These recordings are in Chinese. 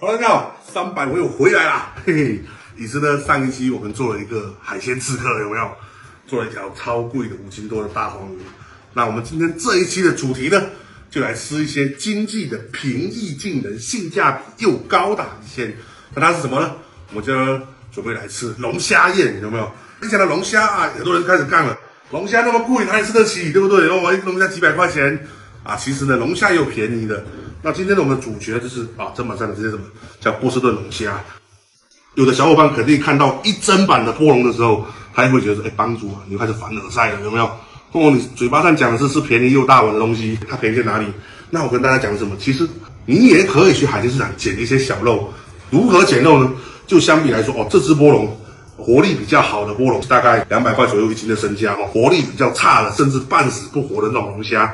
大家好，300我又回来啦，嘿嘿。也是呢，上一期我们做了一个海鲜刺客，有没有？做了一条超贵的5斤多的大黄鱼。那我们今天这一期的主题呢，就来吃一些经济的、平易近人、性价比又高的海鲜。那它是什么呢？我们就准备来吃龙虾宴，有没有？一讲到龙虾啊，很多人开始干了。龙虾那么贵，哪里吃得起，对不对？然后一个龙虾几百块钱啊，其实呢，龙虾也有便宜的。那今天的我们的主角就是砧板上的这些什么叫波士顿龙虾。有的小伙伴肯定看到一砧板的波龙的时候，他也会觉得说，帮主啊，你又开始凡尔赛了，有没有？你嘴巴上讲的是便宜又大碗的东西，它便宜在哪里？那我跟大家讲什么？其实你也可以去海鲜市场捡一些小肉。如何捡肉呢？就相比来说，这只波龙活力比较好的波龙，大概200块左右1斤的身价活力比较差的，甚至半死不活的那种龙虾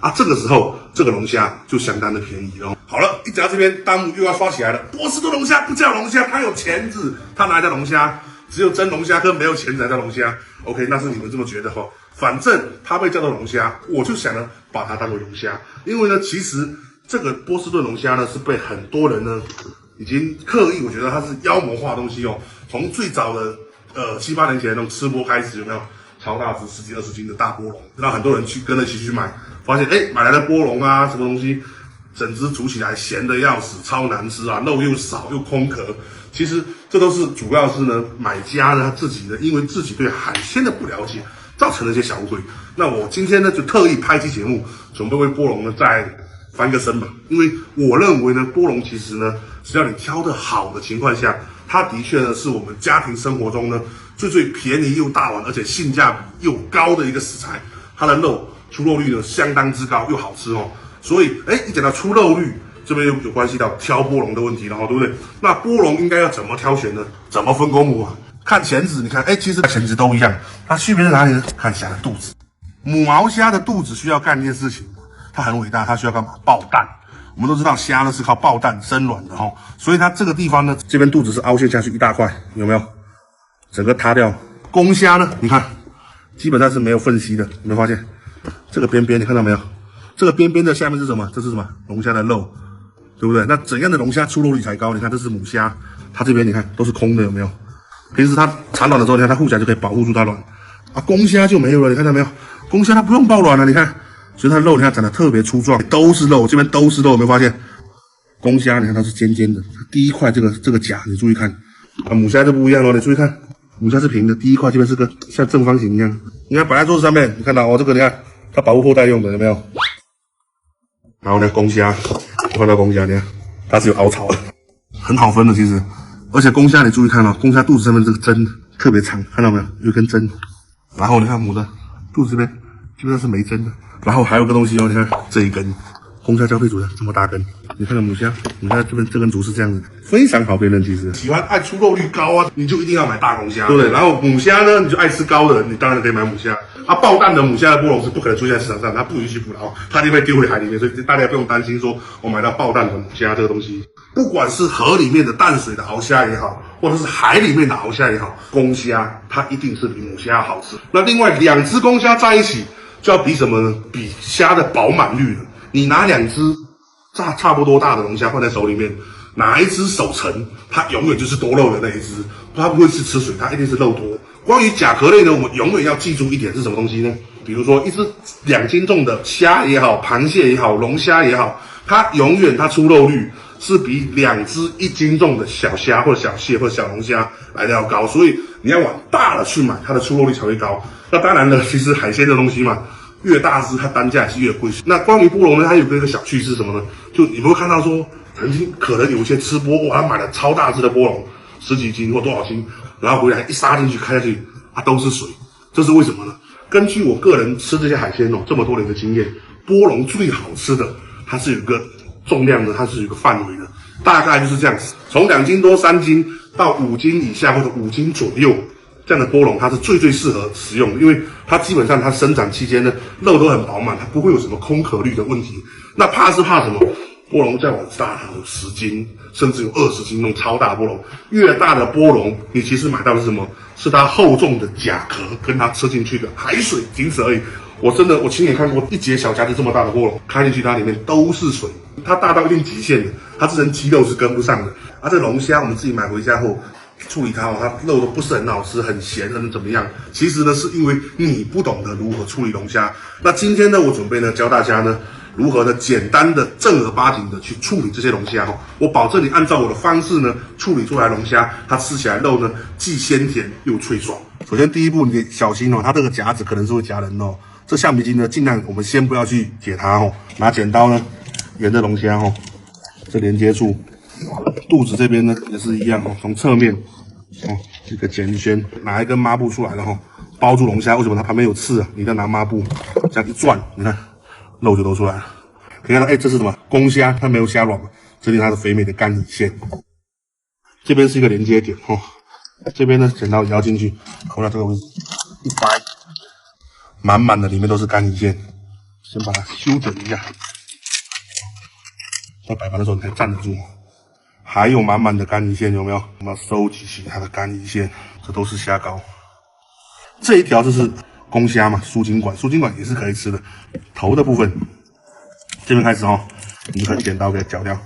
啊，这个时候这个龙虾就相当的便宜哦。好了，一讲到这边，弹幕又要刷起来了。波士顿龙虾不叫龙虾，它有钳子，它哪来叫龙虾？只有真龙虾跟没有钳子才叫龙虾。OK， 那是你们这么觉得哈。反正它被叫做龙虾，我就想呢把它当做龙虾，因为呢，其实这个波士顿龙虾呢是被很多人呢已经刻意，我觉得它是妖魔化的东西哦。从最早的7、8年前的那种吃播开始，有没有超大只10几20斤的大波龙，让很多人去跟着一起去买，发现买来的波龙啊什么东西，整只煮起来咸的要死，超难吃啊，肉又少又空壳。其实这都是主要是呢买家呢他自己呢，因为自己对海鲜的不了解，造成了一些小误会。那我今天呢就特意拍期节目，准备为波龙呢再翻个身嘛。因为我认为呢，波龙其实呢，只要你挑得好的情况下，它的确呢是我们家庭生活中呢最便宜又大碗，而且性价比又高的一个食材。它的肉出肉率呢相当之高，又好吃哦。所以一讲到出肉率，这边又有关系到挑波龙的问题了对不对？那波龙应该要怎么挑选呢？怎么分公母啊？看钳子，你看其实钳子都一样，它区别在哪里呢？看虾的肚子。母鳌虾的肚子需要干一件事情，它很伟大，它需要干嘛？爆蛋。我们都知道虾呢是靠爆蛋生卵的所以它这个地方呢，这边肚子是凹陷下去一大块，有没有？整个塌掉。公虾呢，你看基本上是没有缝隙的，有没有发现？这个边边你看到没有？这个边边的下面是什么？这是什么？龙虾的肉，对不对？那怎样的龙虾出肉率才高？你看这是母虾，它这边你看都是空的，有没有？平时它产卵的时候，你看它护起来就可以保护住它卵啊。公虾就没有了，你看到没有？公虾它不用抱卵了，你看，所以它的肉你看长得特别粗壮，都是肉，这边都是肉，有没有发现？公虾你看它是尖尖的，第一块这个甲你注意看啊，母虾就不一样了，你注意看，母虾是平的，第一块这边是个像正方形一样，你看摆在桌子上面，你看到这个你看它保护后代用的，有没有？然后呢，公虾，我看到公虾，你看它是有凹槽的，很好分的其实。而且公虾你注意看公虾肚子上面这个针特别长，看到没有？有一根针。然后你看母的肚子这边基本上是没针的。然后还有个东西你看这一根，公虾交配组的这么大根。你看到母虾，你看这边这根足是这样子，非常好辨认。其实喜欢爱出肉率高啊，你就一定要买大公虾，对不对？然后母虾呢，你就爱吃高的，你当然可以买母虾。爆蛋的母虾的波龙是不可能出现在市场上，它不允许捕捞，它就会丢回海里面，所以大家不用担心说我买到爆蛋的母虾这个东西。不管是河里面的淡水的鳌虾也好，或者是海里面的鳌虾也好，公虾它一定是比母虾好吃。那另外2只公虾在一起就要比什么呢？比虾的饱满率了。你拿2只差不多大的龙虾放在手里面，哪一只手沉，它永远就是多肉的那一只，它不会是吃水，它一定是肉多。关于甲壳类呢，我们永远要记住一点是什么东西呢？比如说一只2斤重的虾也好，螃蟹也好，龙虾也好，它永远它出肉率是比2只1斤重的小虾或者小蟹或者小龙虾来的要高，所以你要往大了去买，它的出肉率才会高。那当然了，其实海鲜的东西嘛，越大只它单价也是越贵。那关于波龙呢，它有一个小趣事是什么呢？就你们会看到说，曾经可能有一些吃播他买了超大只的波龙，10几斤或多少斤，然后回来一杀进去开下去都是水，这是为什么呢？根据我个人吃这些海鲜这么多年的经验，波龙最好吃的它是有一个重量的，它是有一个范围的，大概就是这样子，从2斤多3斤到5斤以下或者5斤左右，这样的波龙它是最适合食用的，因为它基本上它生长期间呢肉都很饱满，它不会有什么空壳率的问题。那怕什么？波龙再往大有10斤，甚至有20斤那种超大波龙。越大的波龙，你其实买到的是什么？是它厚重的甲壳跟它吃进去的海水，仅此而已。我亲眼看过一节小夹子这么大的波龙，开进去它里面都是水，它大到一定极限的，它这层肌肉是跟不上的。啊，这龙虾我们自己买回家后处理它它肉都不是很好吃，很咸，很怎么样？其实呢，是因为你不懂得如何处理龙虾。那今天呢，我准备呢教大家呢如何呢简单的正儿八经的去处理这些龙虾我保证你按照我的方式呢处理出来龙虾，它吃起来肉呢既鲜甜又脆爽。首先第一步，你得小心它这个夹子可能是会夹人这橡皮筋呢，尽量我们先不要去解它拿剪刀呢沿着龙虾这连接处，肚子这边呢也是一样从侧面这个剪一圈，拿一根抹布出来了包住龙虾。为什么它旁边有刺啊？你再拿抹布这样一转，你看肉就都出来了。可以看到，这是什么？公虾，它没有虾卵嘛，这里它的肥美的干乙线。这边是一个连接点这边呢剪刀摇进去，扣到这个位置，一掰，满满的里面都是干乙线。先把它修整一下，在摆盘的时候你才站得住。还有满满的干乙线，有没有？我们要收集起它的干乙线，这都是虾膏。这一条就是公虾嘛，输精管，输精管也是可以吃的。头的部分，这边开始你就可以剪刀给它绞掉。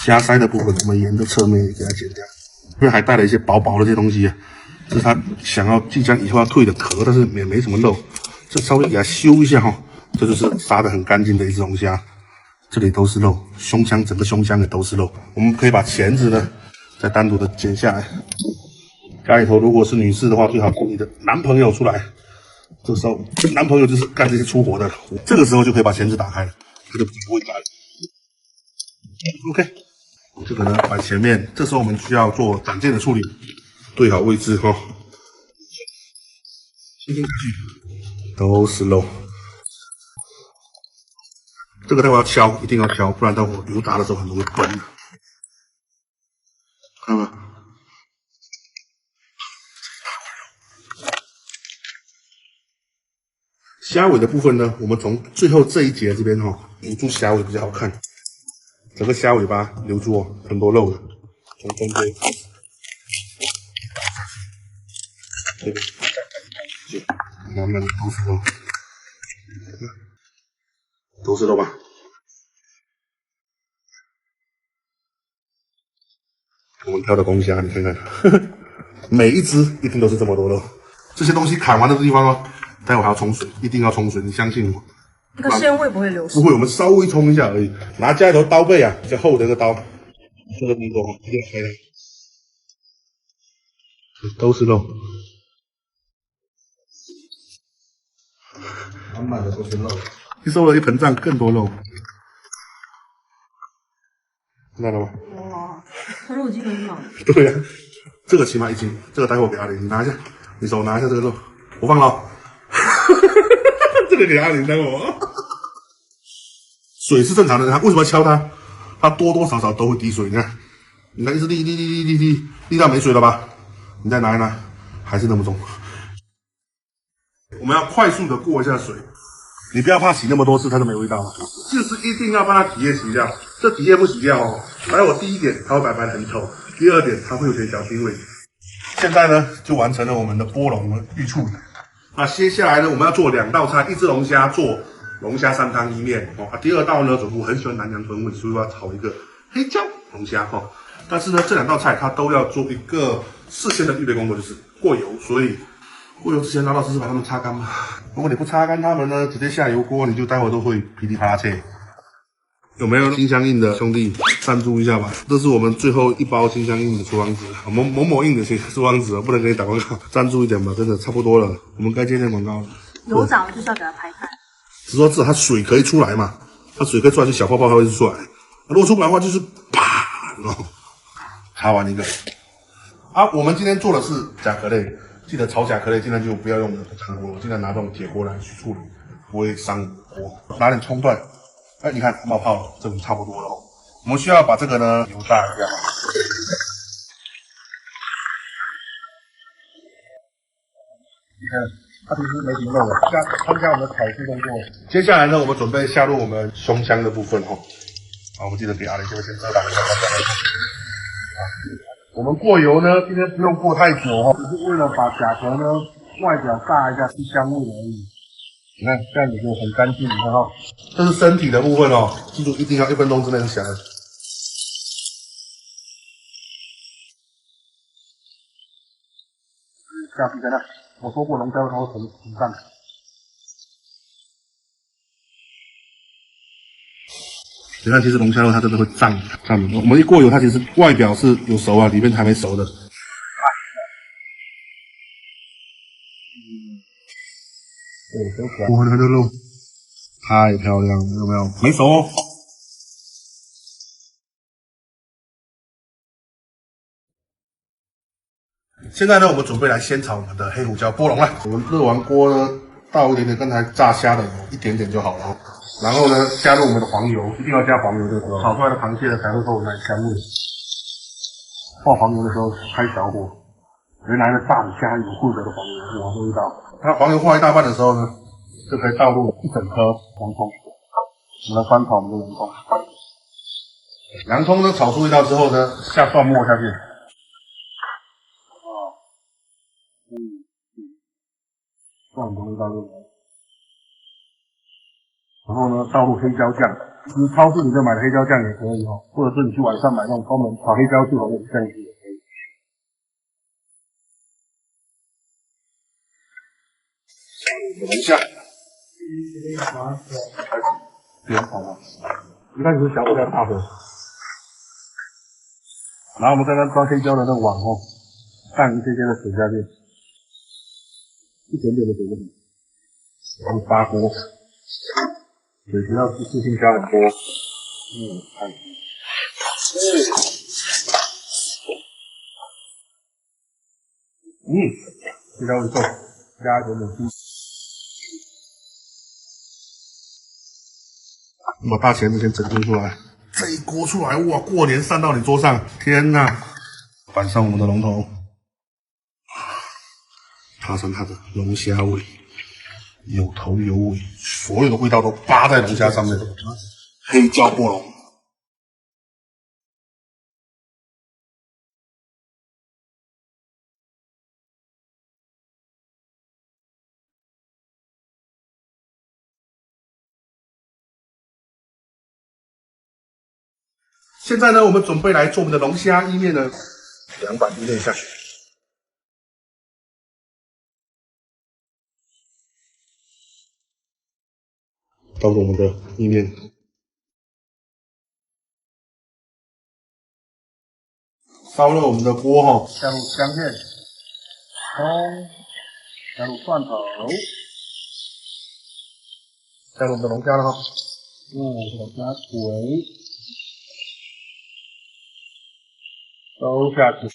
虾鳃的部分，我们沿着侧面也给它剪掉，因为还带了一些薄薄的这些东西这是它想要即将以后要退的壳，但是也没什么肉，这稍微给它修一下这就是杀得很干净的一只龙虾。这里都是肉，胸腔整个胸腔也都是肉。我们可以把钳子呢再单独的剪下来。家里头如果是女士的话，最好跟你的男朋友出来。这个时候男朋友就是干这些粗活的，这个时候就可以把钳子打开了，这个不会来。OK， 这个呢摆前面，这时候我们需要做斩件的处理，对好位置轻轻下去，都是肉。这个待会要敲，一定要敲，不然待会油炸的时候很容易崩。看到没有？虾尾的部分呢，我们从最后这一节这边留住虾尾比较好看。整个虾尾巴留住很多肉的，从中间这边就慢慢的都是肉，都是肉吧？我们挑的公虾，你看看，每一只一定都是这么多肉。这些东西砍完的地方待会还要冲水，一定要冲水，你相信我。那个鲜味不会流失？不会，我们稍微冲一下而已。拿家里头刀背比较厚的一个刀，这个动作一定要开它，都是肉，满满的都是肉。一收了一盆胀，更多肉，看到了吗？哇，它肉基本上。对呀，这个起码1斤，这个待会我给阿玲，你拿一下，你手拿一下这个肉，我放了。这个给阿玲，待会我。水是正常的，它为什么要敲它？它多多少少都会滴水。你看，一直滴到没水了吧？你再拿一拿，还是那么重。我们要快速的过一下水，你不要怕洗那么多次它都没味道了，就是一定要帮它体液洗掉。这体液不洗掉还有第一点，它会白白很丑；第二点，它会有点小腥味。现在呢，就完成了我们的波龙预处理。那接下来呢，我们要做2道菜，一只龙虾做龙虾3汤1面第二道呢，主妇很喜欢南洋风味，所以我要炒一个黑椒龙虾但是呢，这2道菜它都要做一个事先的预备工作，就是过油。所以过油之前，老老实实把它们擦干吧。如果你不擦干它们呢，直接下油锅，你就待会都会噼里啪啦切。有没有心相印的兄弟赞助一下吧？这是我们最后1包心相印的厨房纸，某印的厨房纸不能给你打广告，赞助一点吧，真的差不多了，我们该接点广告了。油炸了就是要给它拍开。只说至少它水可以出来嘛，它水可以出来就小泡泡它会出来，如果出不来的话就是啪，擦完一个。我们今天做的是甲壳类，记得炒甲壳类尽量就不要用长锅，尽量拿这种铁锅来去处理，不会伤锅。拿点葱段，你看冒泡了，这种差不多了我们需要把这个呢油炸一下。你看。它其实没什么肉的，参加我们的炒制动作。接下来呢，我们准备下入我们胸腔的部分好，我们记得给阿雷这边先遮挡一下。我们过油呢，今天不用过太久只是为了把甲壳呢外表炸一下，去香味而已。你看这样子就很干净，你看哈，这是身体的部分哦，记住一定要1分钟之内下来。下去在那，我说过龙虾它会很淡。你看，其实龙虾肉它真的会胀的。我们一过油，它其实外表是有熟啊，里面还没熟的。对，收起来。哇，那个肉太漂亮了，有没有？没熟哦。现在呢，我们准备来先炒我们的黑胡椒波龙了。我们热完锅呢，倒一点点刚才炸虾的油，一点点就好了。然后呢，加入我们的黄油，一定要加黄油，这个时候炒出来的螃蟹呢才会够奶香味。爆黄油的时候开小火，原来的炸子虾有混合的黄油，哇，味道。那黄油化一大半的时候呢，就可以倒入1整颗洋葱，我们来翻炒我们的洋葱。洋葱呢炒出味道之后呢，下蒜末下去。蒜的味道就来了。然后呢，倒入黑椒酱，你超市里面买的黑椒酱也可以哦，或者是你去网上买那种专门炒黑椒酱的那种酱汁也可以。等一下，不要炒了，一开始是小火加大火，然后我们刚刚装黑椒的那个碗哦，放一些些的水下去，一点点的水就行，然后发锅，水不要一次性加很多，看。味道不错，加一点点鸡。把大钳子先整出来，这一锅出来，哇，过年上到你桌上，天哪！摆上我们的龙头，踏上它的龙虾味，有头有尾，所有的味道都扒在龙虾上面。黑椒波龙。现在呢，我们准备来做我们的龙虾意面呢，200滴内下去。倒入我们的意面，烧热我们的锅哈，加入姜片、葱，加入蒜头，加入我们的龙虾了哈，龙虾腿都下去。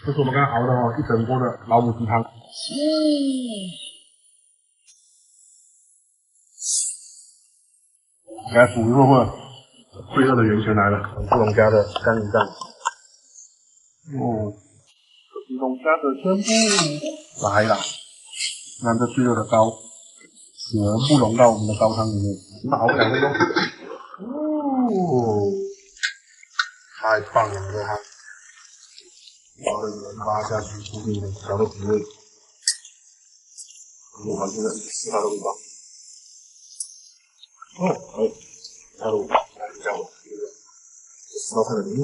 这是我们刚刚熬的哦，一整锅的老母鸡汤。给它煮一会儿，最热的源泉来了，是龙虾的干鱼蛋。龙虾的全部来了，让这最热的膏全部融到我们的高汤里面，那熬2分钟。太棒了，这个汤，把这个拉下去，注定的调的体味，我现在吃它的味道。加入加入烧菜的灵魂。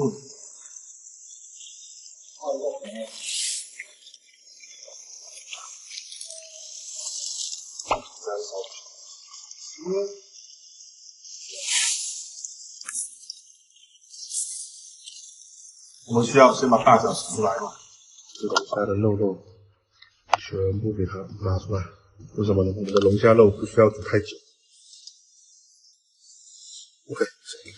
我们需要先把大小洗出来嘛，这龙虾的肉全部给它拿出来。为什么呢？我们的龙虾肉不需要煮太久。OK，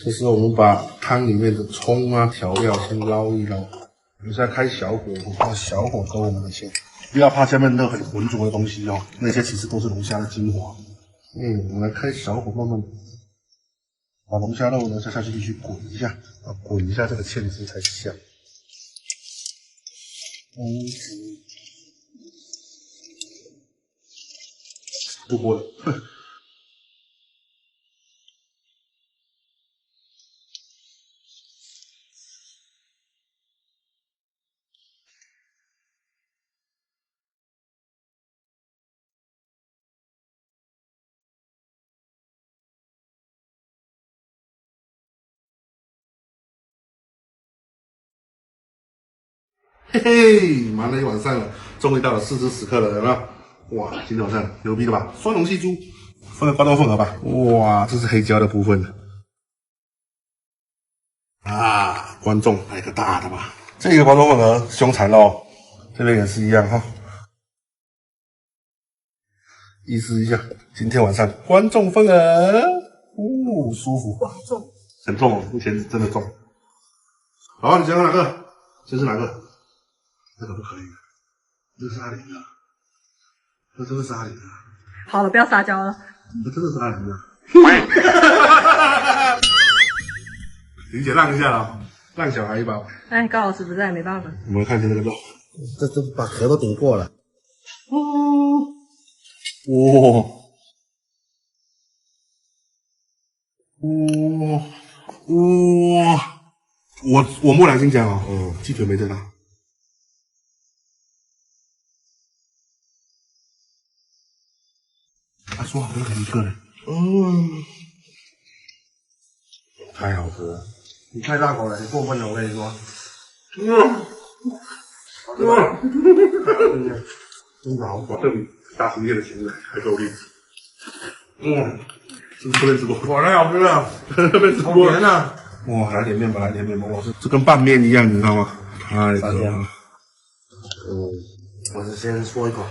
这时候我们把汤里面的葱啊调料先捞一捞，我们现在开小火，把小火勾我们的芡，不要怕下面那很浑浊的东西哦，那些其实都是龙虾的精华。我们来开小火，慢慢把龙虾肉呢再下去继续滚一下，滚一下这个芡汁才香。不锅了。嘿嘿，忙了一晚上了，终于到了试吃时刻了，有没有？哇，今天晚上牛逼的吧？双龙戏珠，放在关东凤盒吧。哇，这是黑椒的部分啊！观众来个大的吧。这个关东凤盒凶残肉，这边也是一样哈。意思一下，今天晚上观众份额，舒服，哇，重，很重哦，目前真的重。好，你想要哪个？这是哪个？这个不可以，这是阿玲的，这真的是阿玲的，好了，不要撒娇了。这真的是阿玲的。玲姐让一下啦，让小孩一把。哎，高老师不在，没办法。我们看一下这个肉，这把壳都顶过了。哇，我摸良心讲哦，鸡腿没这大。他说好像一个人，太好吃了，你太大口了，你过分了，我跟你说。真的好爽，这比大食店的咸菜还够力。是不是这边吃过？果然好吃了，这边吃好过。甜啊！哇，来点面吧，来点面吧，哇，这跟拌面一样，你知道吗？太可了。我是先说一口。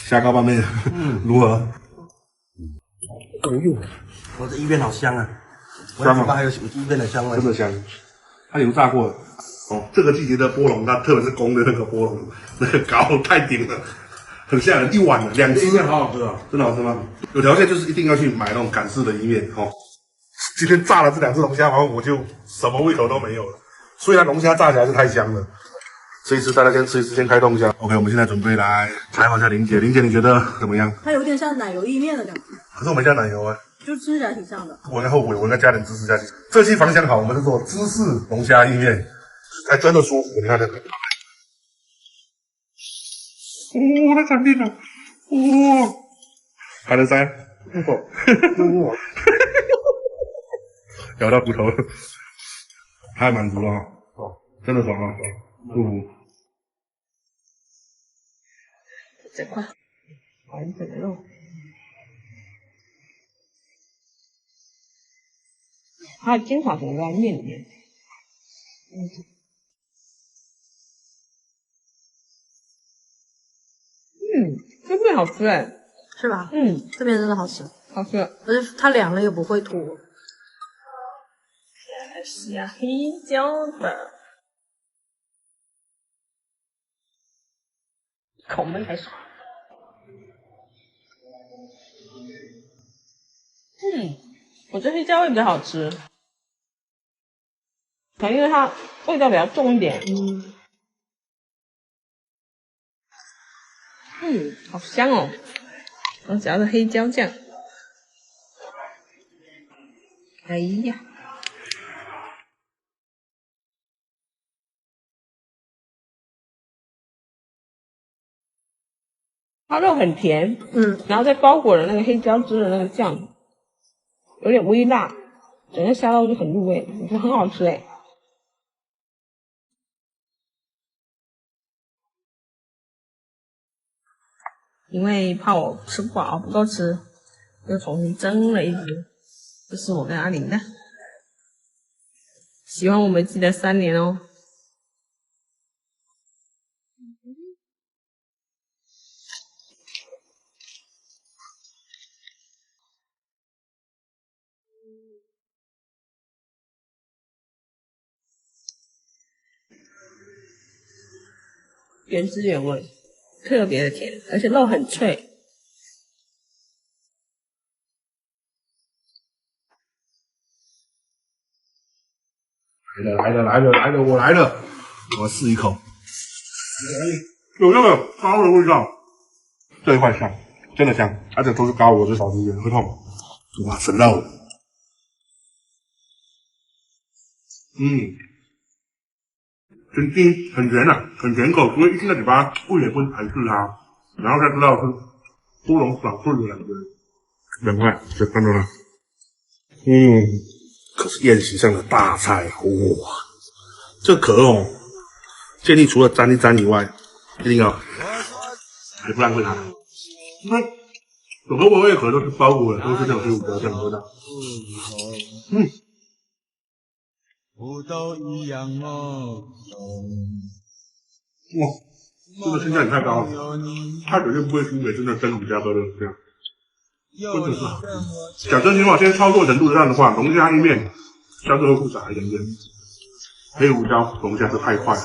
虾膏拌面，如何？哎呦，我这一边好香啊！我香啊嘴巴还有一边的香味。真的香，它油炸过的。哦，这个季节的波龙，它特别是公的那个波龙，那个膏太顶了，很吓人，一碗了2只，好好吃啊！真的好吃吗？有条件就是一定要去买那种港式的意面哦。今天炸了这2只龙虾，然后我就什么胃口都没有了。虽然龙虾炸起来是太香了，吃一吃，大家先吃一吃，先开动一下。OK， 我们现在准备来采访一下玲姐，玲姐你觉得怎么样？它有点像奶油意面的感觉，可是我没加奶油啊。就吃起来挺像的。我应该后悔，我应该加点芝士下去。这期房想好，我们是做芝士龙虾意面，还真的舒服。你看这个，太惨烈了，还能塞，咬到骨头了，太满足了哈，真的爽啊，舒服。这块完整的肉，它的精华可能在面里面。这面好吃哎，是吧？这边真的好吃，好吃，而且它凉了也不会脱。是呀，黑椒的，口闷还爽。我觉得黑椒味比较好吃，可能因为它味道比较重一点。好香哦！我夹着黑椒酱，哎呀，它肉很甜，然后再包裹了那个黑椒汁的那个酱，有点微辣，整个虾肉就很入味，我觉得很好吃哎。因为怕我吃不饱不够吃，又重新蒸了一只，这是我跟阿玲的。喜欢我们记得3年哦。原汁原味，特别的甜，而且肉很脆。来了，我来了，我试一口，有那个膏的味道，这一块香，真的香，而且都是膏，我就少吃一点，会痛。哇，生肉，很低，很甜啊，很甜口，所以一进到嘴巴，胃也不会排斥它，然后才知道是多龙爽脆的感觉。2块，就看到了。可是宴席上的大菜，哇，这壳哦，建议除了沾一沾以外，一定要还不浪费它。因为有和微微的壳都是包裹的，都是这种黑胡椒酱的味道。哇，这个性价比太高了，它绝对不会输给真的真胡椒的这样。真的是好吃。讲真心话，现在操作程度上的话，龙虾意面相对会复杂一点点。黑胡椒龙虾是太快了，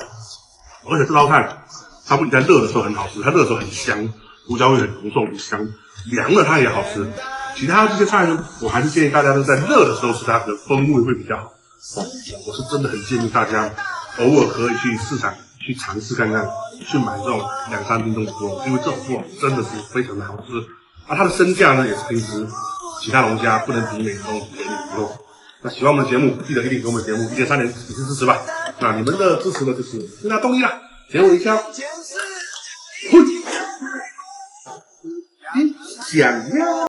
而且这道菜它不仅在热的时候很好吃，它热的时候很香，胡椒味很浓重很香，凉了它也好吃。其他这些菜呢，我还是建议大家都在热的时候吃，它的风味会比较好。我是真的很建议大家偶尔可以去市场去尝试看看，去买这种2、3斤重的猪肉，因为这种猪肉真的是非常的好吃。它的身价呢也是平时其他农家不能媲美的这种便宜猪肉。那喜欢我们的节目，记得一定给我们的节目1键3连支持吧。那你们的支持呢，就是最大动力啦。节目一下，想要。